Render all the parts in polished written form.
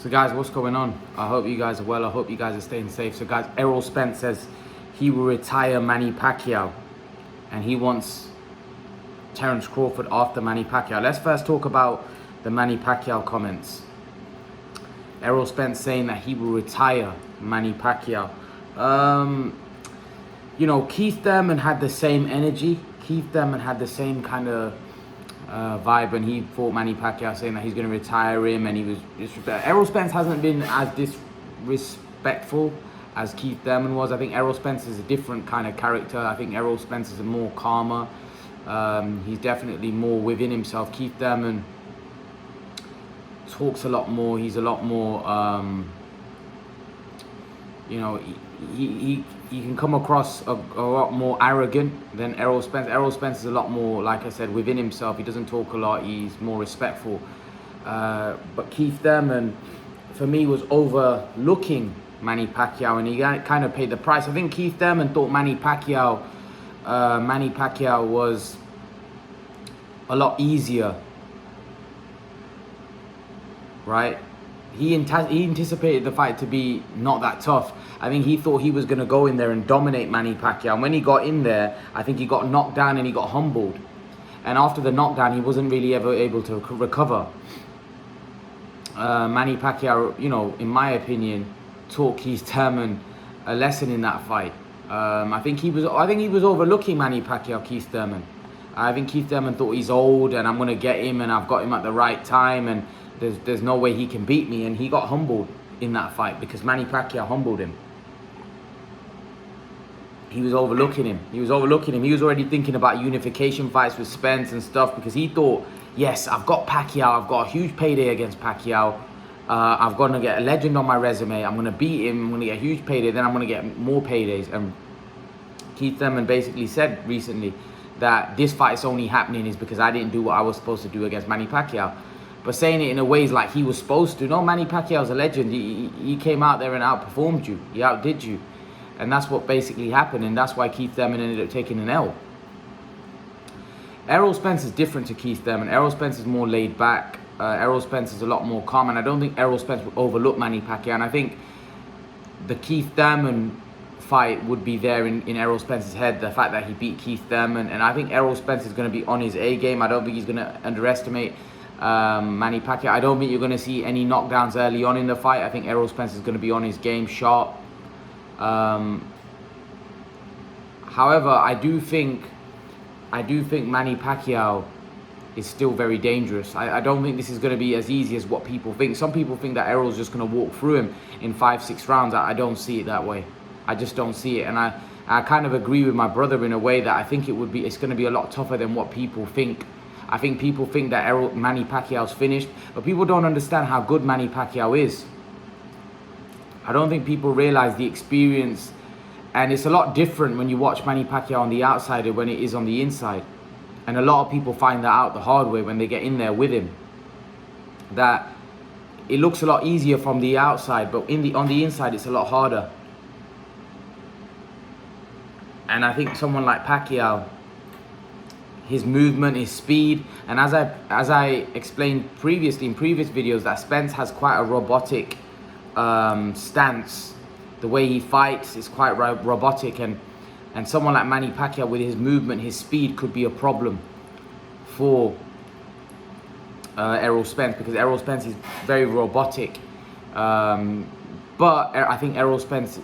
So guys, what's going on? I hope you guys are well. I hope you guys are staying safe. So guys, Errol Spence says he will retire Manny Pacquiao and he wants Terence Crawford after Manny Pacquiao. Let's first talk about the Manny Pacquiao comments. Errol Spence saying that he will retire Manny Pacquiao. You know, Keith Thurman had the same energy. Keith Thurman had the same kind of vibe when he fought Manny Pacquiao, saying that he's going to retire him, and he was disrespectful. Errol Spence hasn't been as disrespectful as Keith Thurman was. I think Errol Spence is a different kind of character. I think Errol Spence is a more calmer. He's definitely more within himself. Keith Thurman talks a lot more. He's a lot more, you know, he can come across a lot more arrogant than Errol Spence. Errol Spence is a lot more, like I said, within himself. He doesn't talk a lot. He's more respectful. But Keith Thurman, for me, was overlooking Manny Pacquiao, and he kind of paid the price. I think Keith Thurman thought Manny Pacquiao was a lot easier, right? He anticipated the fight to be not that tough. I think he thought he was going to go in there and dominate Manny Pacquiao. And when he got in there, I think he got knocked down and he got humbled. And after the knockdown, he wasn't really ever able to recover. Manny Pacquiao, you know, in my opinion, taught Keith Thurman a lesson in that fight. I think he was overlooking Manny Pacquiao, Keith Thurman. I think Keith Thurman thought he's old and I'm going to get him and I've got him at the right time and there's no way he can beat me, and he got humbled in that fight because Manny Pacquiao humbled him. He was overlooking him. He was already thinking about unification fights with Spence and stuff because he thought, yes, I've got Pacquiao. I've got a huge payday against Pacquiao. I'm going to get a legend on my resume. I'm going to beat him. I'm going to get a huge payday. Then I'm going to get more paydays. And Keith Thurman basically said recently that this fight is only happening is because I didn't do what I was supposed to do against Manny Pacquiao. But saying it in a way like he was supposed to. No, Manny Pacquiao's a legend. He came out there and outperformed you. He outdid you. And that's what basically happened. And that's why Keith Thurman ended up taking an L. Errol Spence is different to Keith Thurman. Errol Spence is more laid back. Errol Spence is a lot more calm. And I don't think Errol Spence would overlook Manny Pacquiao. And I think the Keith Thurman fight would be there in Errol Spence's head. The fact that he beat Keith Thurman. And I think Errol Spence is going to be on his A game. I don't think he's going to underestimate Manny Pacquiao. I don't think you're going to see any knockdowns early on in the fight. I think Errol Spence is going to be on his game, sharp. However, I do think Manny Pacquiao is still very dangerous. I don't think this is going to be as easy as what people think. Some people think that Errol's just going to walk through him in 5-6 rounds. I don't see it that way. I just don't see it. And I kind of agree with my brother in a way that I think it's going to be a lot tougher than what people think. I think people think that Manny Pacquiao's finished, but people don't understand how good Manny Pacquiao is. I don't think people realize the experience, and it's a lot different when you watch Manny Pacquiao on the outside than when it is on the inside. And a lot of people find that out the hard way when they get in there with him. That it looks a lot easier from the outside, but on the inside it's a lot harder. And I think someone like Pacquiao, his movement, his speed, and as I explained previously in previous videos, that Spence has quite a robotic stance. The way he fights is quite robotic, and someone like Manny Pacquiao with his movement, his speed could be a problem for Errol Spence, because Errol Spence is very robotic. But I think Errol Spence,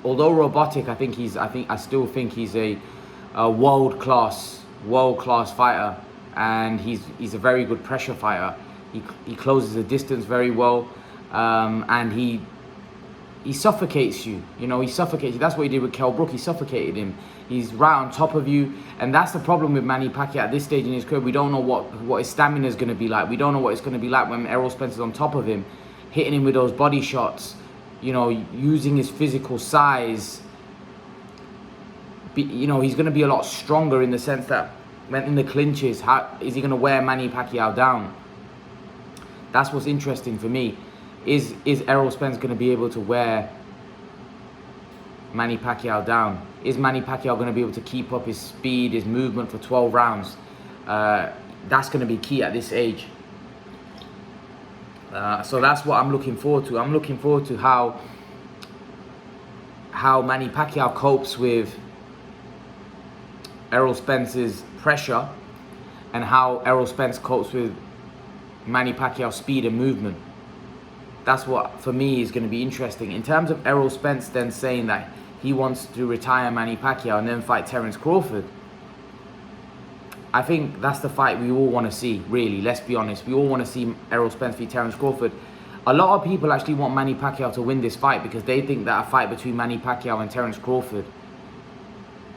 although robotic, I still think he's a world class fighter, and he's a very good pressure fighter. He closes the distance very well, and he suffocates you. You know, he suffocates you. That's what he did with Kell Brook. He suffocated him. He's right on top of you, and that's the problem with Manny Pacquiao at this stage in his career. We don't know what his stamina is going to be like. We don't know what it's going to be like when Errol Spence is on top of him, hitting him with those body shots. You know, using his physical size. You know, he's going to be a lot stronger in the sense that when in the clinches, how is he going to wear Manny Pacquiao down? That's what's interesting for me. Is Errol Spence going to be able to wear Manny Pacquiao down? Is Manny Pacquiao going to be able to keep up his speed, his movement for 12 rounds? That's going to be key at this age. So that's what I'm looking forward to. I'm looking forward to how Manny Pacquiao copes with Errol Spence's pressure, and how Errol Spence copes with Manny Pacquiao's speed and movement. That's what, for me, is going to be interesting. In terms of Errol Spence then saying that he wants to retire Manny Pacquiao and then fight Terence Crawford, I think that's the fight we all want to see, really. Let's be honest. We all want to see Errol Spence v Terence Crawford. A lot of people actually want Manny Pacquiao to win this fight because they think that a fight between Manny Pacquiao and Terence Crawford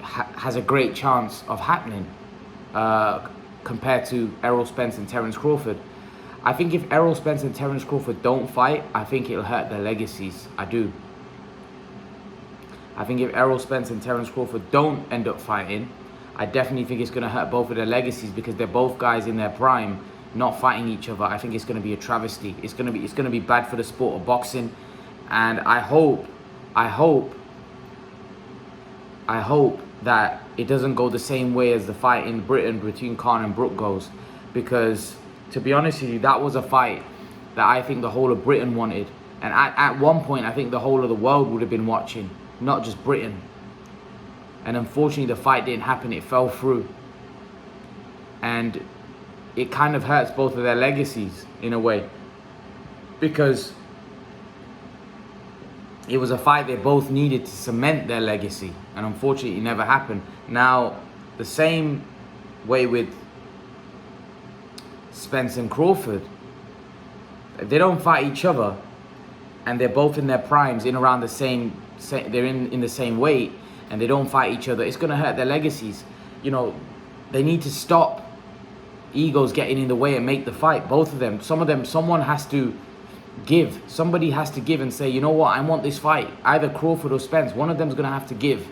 has a great chance of happening compared to Errol Spence and Terence Crawford. I think if Errol Spence and Terence Crawford don't fight, I think it'll hurt their legacies. I do. I think if Errol Spence and Terence Crawford don't end up fighting, I definitely think it's going to hurt both of their legacies because they're both guys in their prime not fighting each other. I think it's going to be a travesty. It's going to be bad for the sport of boxing, and I hope that it doesn't go the same way as the fight in Britain between Khan and Brook goes, because to be honest with you, that was a fight that I think the whole of Britain wanted, and at one point I think the whole of the world would have been watching, not just Britain. And unfortunately the fight didn't happen, it fell through, and it kind of hurts both of their legacies in a way, because it was a fight they both needed to cement their legacy, and unfortunately it never happened. Now, the same way with Spence and Crawford, if they don't fight each other and they're both in their primes, in around the same they're in the same weight, and they don't fight each other, it's going to hurt their legacies. You know, they need to stop egos getting in the way and make the fight, both of them. Someone has to give. Somebody has to give and say, you know what, I want this fight. Either Crawford or Spence, one of them's going to have to give.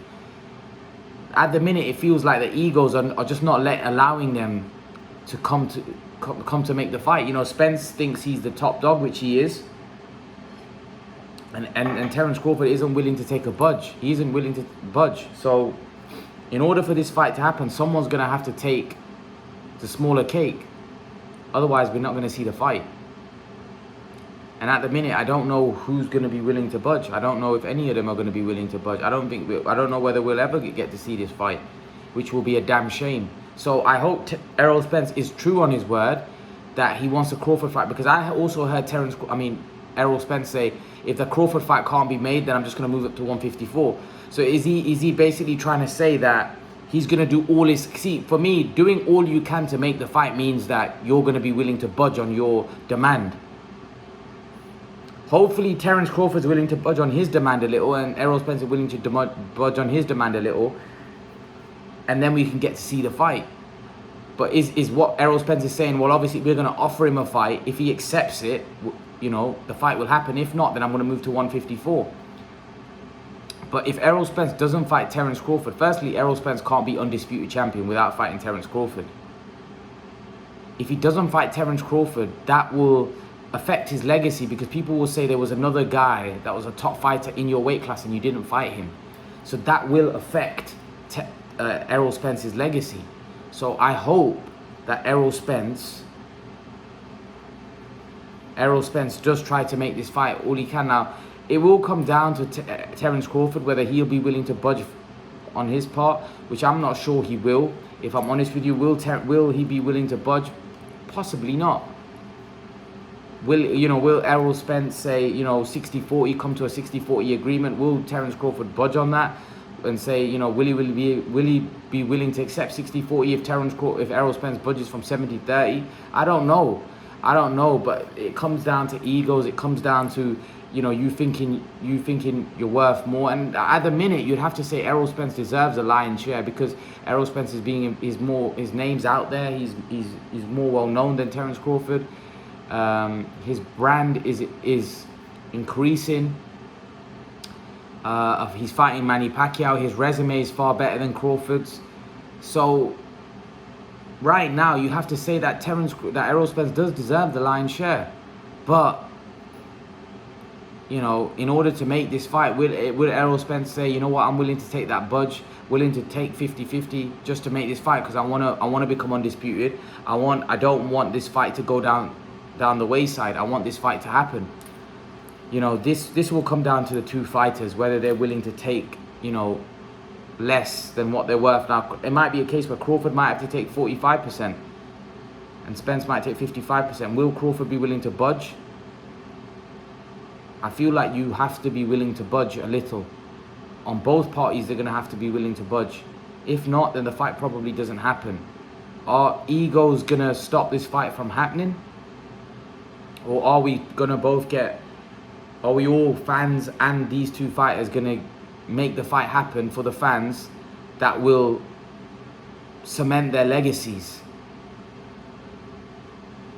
At the minute, it feels like the egos are just not allowing them to come to make the fight. You know, Spence thinks he's the top dog, which he is. And Terence Crawford isn't willing to take a budge. He isn't willing to budge. So, in order for this fight to happen, someone's going to have to take the smaller cake. Otherwise, we're not going to see the fight. And at the minute, I don't know who's going to be willing to budge. I don't know if any of them are going to be willing to budge. I don't know whether we'll ever get to see this fight, which will be a damn shame. So I hope Errol Spence is true on his word that he wants a Crawford fight, because I also heard Errol Spence say, if the Crawford fight can't be made, then I'm just going to move up to 154. So is he basically trying to say that he's going to do all his... See, for me, doing all you can to make the fight means that you're going to be willing to budge on your demand. Hopefully, Terence Crawford's willing to budge on his demand a little, and Errol Spence is willing to budge on his demand a little, and then we can get to see the fight. But is what Errol Spence is saying, well, obviously, we're going to offer him a fight. If he accepts it, you know, the fight will happen. If not, then I'm going to move to 154. But if Errol Spence doesn't fight Terence Crawford, firstly, Errol Spence can't be undisputed champion without fighting Terence Crawford. If he doesn't fight Terence Crawford, that will affect his legacy, because people will say there was another guy that was a top fighter in your weight class and you didn't fight him. So that will affect Errol Spence's legacy. So I hope that Errol Spence does try to make this fight all he can. Now, it will come down to Terence Crawford, whether he'll be willing to budge on his part, which I'm not sure he will. If I'm honest with you, will he be willing to budge? Possibly not. Will Errol Spence say, 60-40, come to a 60-40 agreement? Will Terence Crawford budge on that and say, will he be willing to accept 60-40 if Errol Spence budges from 70-30? I don't know, but it comes down to egos. It comes down to, you thinking you're worth more. And at the minute, you'd have to say Errol Spence deserves a lion's share, because Errol Spence his name's out there. He's more well known than Terence Crawford. His brand is increasing. He's fighting Manny Pacquiao. His resume is far better than Crawford's. So right now, you have to say that Errol Spence does deserve the lion's share. But in order to make this fight, will Errol Spence say, you know what, I'm willing to take that budge, willing to take 50-50 just to make this fight, because I want to become undisputed. I don't want this fight to go down down the wayside. I want this fight to happen. You know, this will come down to the two fighters, whether they're willing to take, you know, less than what they're worth. Now, it might be a case where Crawford might have to take 45% and Spence might take 55%. Will Crawford be willing to budge? I feel like you have to be willing to budge a little. On both parties, they're going to have to be willing to budge. If not, then the fight probably doesn't happen. Are egos going to stop this fight from happening? Or are we going to both get... Are we all fans and these two fighters going to make the fight happen for the fans that will cement their legacies?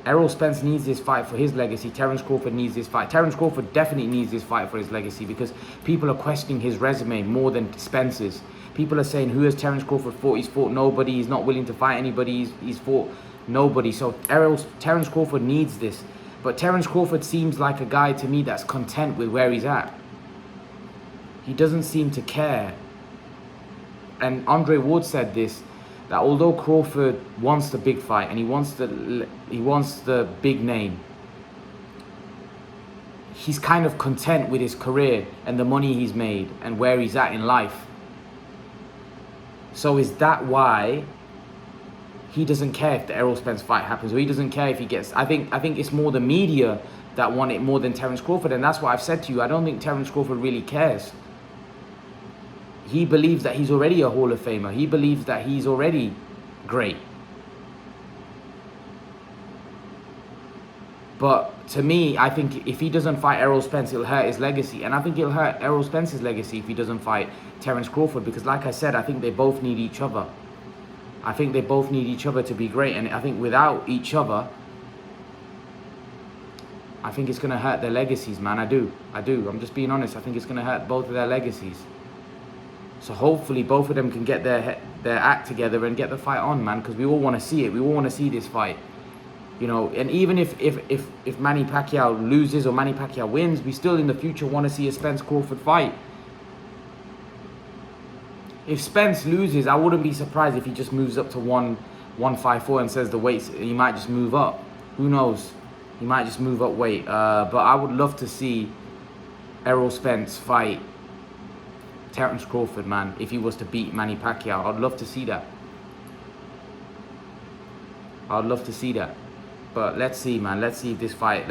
Errol Spence needs this fight for his legacy. Terence Crawford needs this fight. Terence Crawford definitely needs this fight for his legacy because people are questioning his resume more than Spence's. People are saying, who has Terence Crawford fought? He's fought nobody. He's not willing to fight anybody. He's fought nobody. So Terence Crawford needs this. But Terence Crawford seems like a guy to me that's content with where he's at. He doesn't seem to care. And Andre Ward said this, that although Crawford wants the big fight and he wants the big name, he's kind of content with his career and the money he's made and where he's at in life. So is that why he doesn't care if the Errol Spence fight happens, or he doesn't care if he gets... I think it's more the media that want it more than Terence Crawford, and that's what I've said to you. I don't think Terence Crawford really cares. He believes that he's already a Hall of Famer. He believes that he's already great. But to me, I think if he doesn't fight Errol Spence, it'll hurt his legacy. And I think it'll hurt Errol Spence's legacy if he doesn't fight Terence Crawford. Because like I said, I think they both need each other. I think they both need each other to be great. And I think without each other, I think it's going to hurt their legacies, man. I do. I'm just being honest. I think it's going to hurt both of their legacies. So hopefully both of them can get their act together and get the fight on, man. Because we all want to see it. We all want to see this fight. You know, and even if Manny Pacquiao loses or Manny Pacquiao wins, we still in the future want to see a Spence Crawford fight. If Spence loses, I wouldn't be surprised if he just moves up to 154 and says the weights, he might just move up. Who knows? He might just move up weight. But I would love to see Errol Spence fight Terence Crawford, man. If he was to beat Manny Pacquiao, I'd love to see that. I'd love to see that. But let's see, man. Let's see if this fight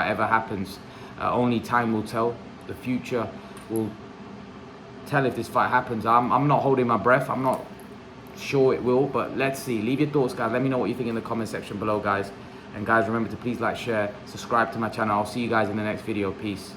ever happens. Only time will tell. The future will tell if this fight happens. I'm not holding my breath. I'm not sure it will, but let's see. Leave your thoughts, guys. Let me know what you think in the comment section below, guys. And guys, remember to please like, share, subscribe to my channel. I'll see you guys in the next video. Peace.